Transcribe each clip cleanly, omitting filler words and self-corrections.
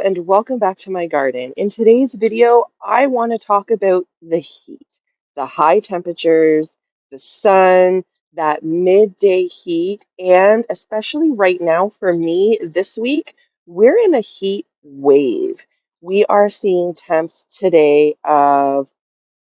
and welcome back to my garden. In today's video, I want to talk about the heat, the high temperatures, the sun, that midday heat, and especially right now for me this week, we're in a heat wave. We are seeing temps today of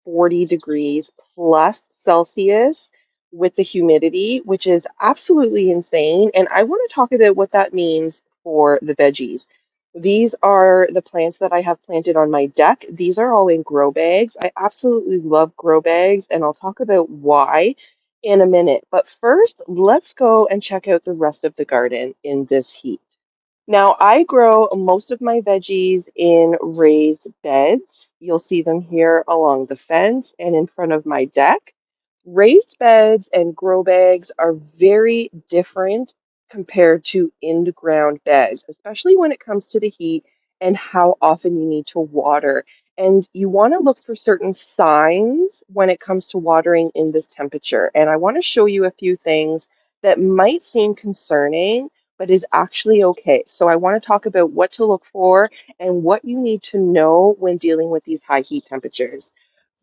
40 degrees plus Celsius with the humidity, which is absolutely insane. And I want to talk about what that means for the veggies. These are the plants that I have planted on my deck. These are all in grow bags. I absolutely love grow bags, and I'll talk about why in a minute. But first, let's go and check out the rest of the garden in this heat. Now, I grow most of my veggies in raised beds. You'll see them here along the fence and in front of my deck. Raised beds and grow bags are very different compared to in-ground beds, especially when it comes to the heat and how often you need to water. And you want to look for certain signs when it comes to watering in this temperature. And I want to show you a few things that might seem concerning but is actually okay. So I want to talk about what to look for and what you need to know when dealing with these high heat temperatures.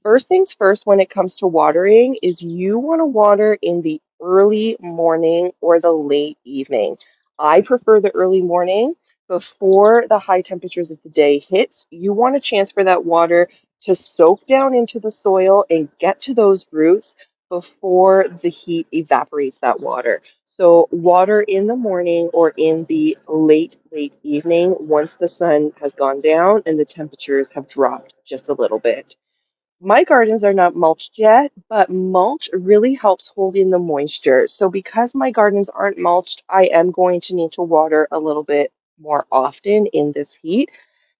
First things first, when it comes to watering, is you want to water in the early morning or the late evening. I prefer the early morning before the high temperatures of the day hits. You want a chance for that water to soak down into the soil and get to those roots before the heat evaporates that water. So water in the morning or in the late evening once the sun has gone down and the temperatures have dropped just a little bit. My gardens are not mulched yet, but mulch really helps hold in the moisture. So because my gardens aren't mulched, I am going to need to water a little bit more often in this heat.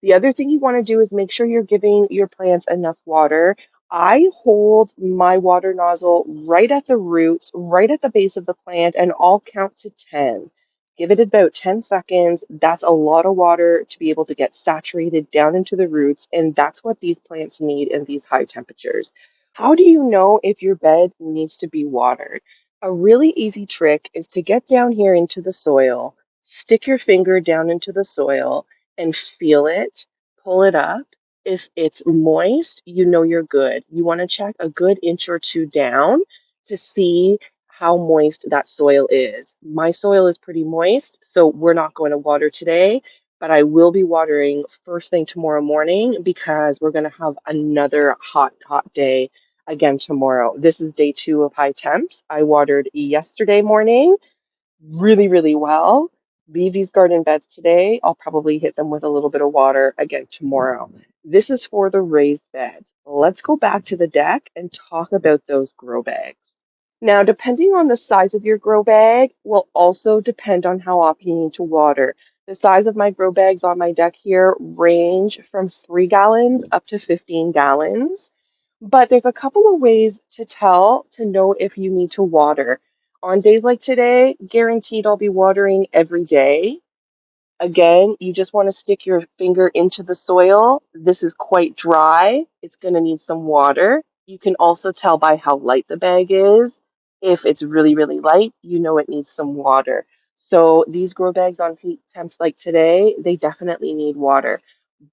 The other thing you want to do is make sure you're giving your plants enough water. I hold my water nozzle right at the roots, right at the base of the plant, and I'll count to 10. Give it about 10 seconds. That's a lot of water to be able to get saturated down into the roots, and that's what these plants need in these high temperatures. How do you know if your bed needs to be watered? A really easy trick is to get down here into the soil, stick your finger down into the soil, and feel it, pull it up. If it's moist, you know you're good. You want to check a good inch or two down to see how moist that soil is. My soil is pretty moist, so we're not going to water today, but I will be watering first thing tomorrow morning because we're going to have another hot day again tomorrow. This is day 2 of high temps. I watered yesterday morning really well. Leave these garden beds today. I'll probably hit them with a little bit of water again tomorrow. This is for the raised beds. Let's go back to the deck and talk about those grow bags. Now, depending on the size of your grow bag will also depend on how often you need to water. The size of my grow bags on my deck here range from 3 gallons up to 15 gallons. But there's a couple of ways to tell to know if you need to water. On days like today, guaranteed I'll be watering every day. Again, you just want to stick your finger into the soil. This is quite dry. It's going to need some water. You can also tell by how light the bag is. If it's really light, you know it needs some water. So these grow bags on heat temps like today, they definitely need water,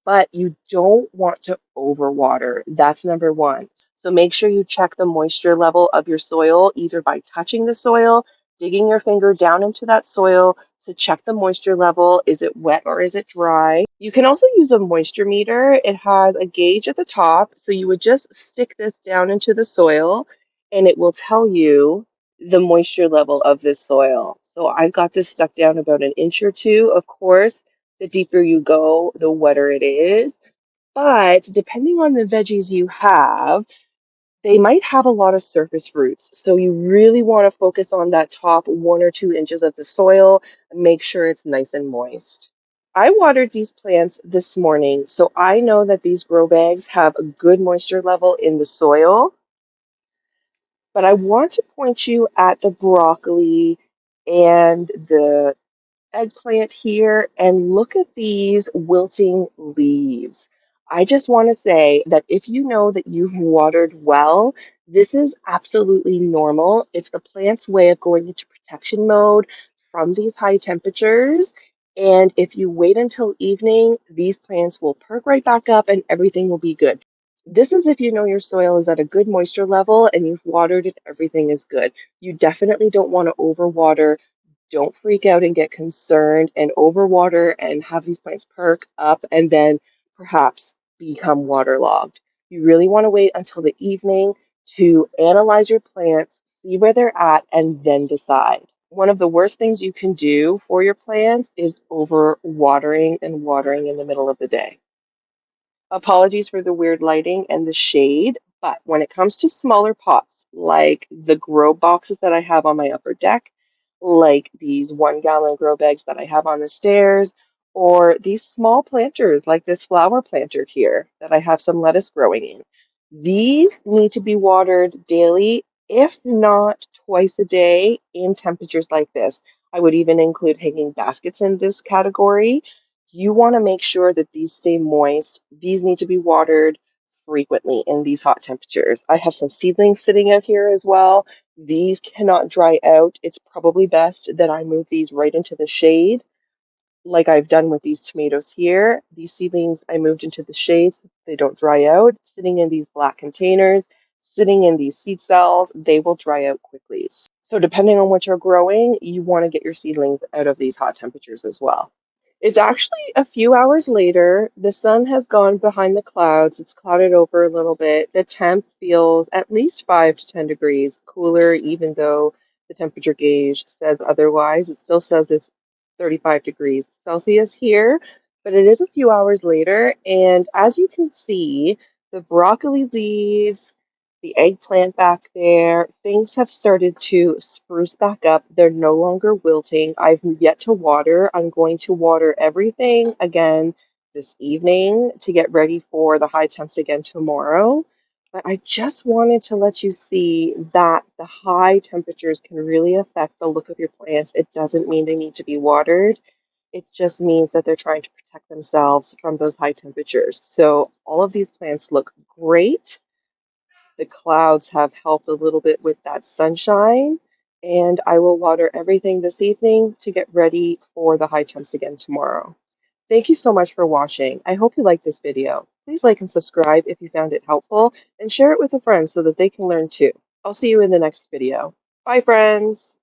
but you don't want to overwater. That's number one. So make sure you check the moisture level of your soil either by touching the soil, digging your finger down into that soil to check the moisture level. Is it wet or is it dry? You can also use a moisture meter. It has a gauge at the top. So you would just stick this down into the soil and it will tell you the moisture level of this soil. So I've got this stuck down about an inch or two. Of course, the deeper you go, the wetter it is. But depending on the veggies you have, they might have a lot of surface roots. So you really want to focus on that top 1 or 2 inches of the soil and make sure it's nice and moist. I watered these plants this morning, so I know that these grow bags have a good moisture level in the soil. But I want to point you at the broccoli and the eggplant here and look at these wilting leaves. I just want to say that if you know that you've watered well, this is absolutely normal. It's the plant's way of going into protection mode from these high temperatures. And if you wait until evening, these plants will perk right back up and everything will be good. This is if you know your soil is at a good moisture level and you've watered it, everything is good. You definitely don't want to overwater. Don't freak out and get concerned and overwater and have these plants perk up and then perhaps become waterlogged. You really want to wait until the evening to analyze your plants, see where they're at, and then decide. One of the worst things you can do for your plants is over watering and watering in the middle of the day. Apologies for the weird lighting and the shade, but when it comes to smaller pots, like the grow boxes that I have on my upper deck, like these 1 gallon grow bags that I have on the stairs, or these small planters like this flower planter here that I have some lettuce growing in, these need to be watered daily, if not twice a day in temperatures like this. I would even include hanging baskets in this category. You want to make sure that these stay moist. These need to be watered frequently in these hot temperatures. I have some seedlings sitting out here as well. These cannot dry out. It's probably best that I move these right into the shade, like I've done with these tomatoes here. These seedlings I moved into the shade so they don't dry out. Sitting in these black containers, sitting in these seed cells, they will dry out quickly. So depending on what you're growing, you want to get your seedlings out of these hot temperatures as well. It's actually a few hours later. The sun has gone behind the clouds. It's clouded over a little bit. The temp feels at least 5 to 10 degrees cooler, even though the temperature gauge says otherwise. It still says it's 35 degrees Celsius here, but it is a few hours later. And as you can see, the broccoli leaves, the eggplant back there, things have started to spruce back up. They're no longer wilting. I've yet to water. I'm going to water everything again this evening to get ready for the high temps again tomorrow. But I just wanted to let you see that the high temperatures can really affect the look of your plants. It doesn't mean they need to be watered. It just means that they're trying to protect themselves from those high temperatures. So all of these plants look great. The clouds have helped a little bit with that sunshine, and I will water everything this evening to get ready for the high temps again tomorrow. Thank you so much for watching. I hope you liked this video. Please like and subscribe if you found it helpful, and share it with a friend so that they can learn too. I'll see you in the next video. Bye, friends!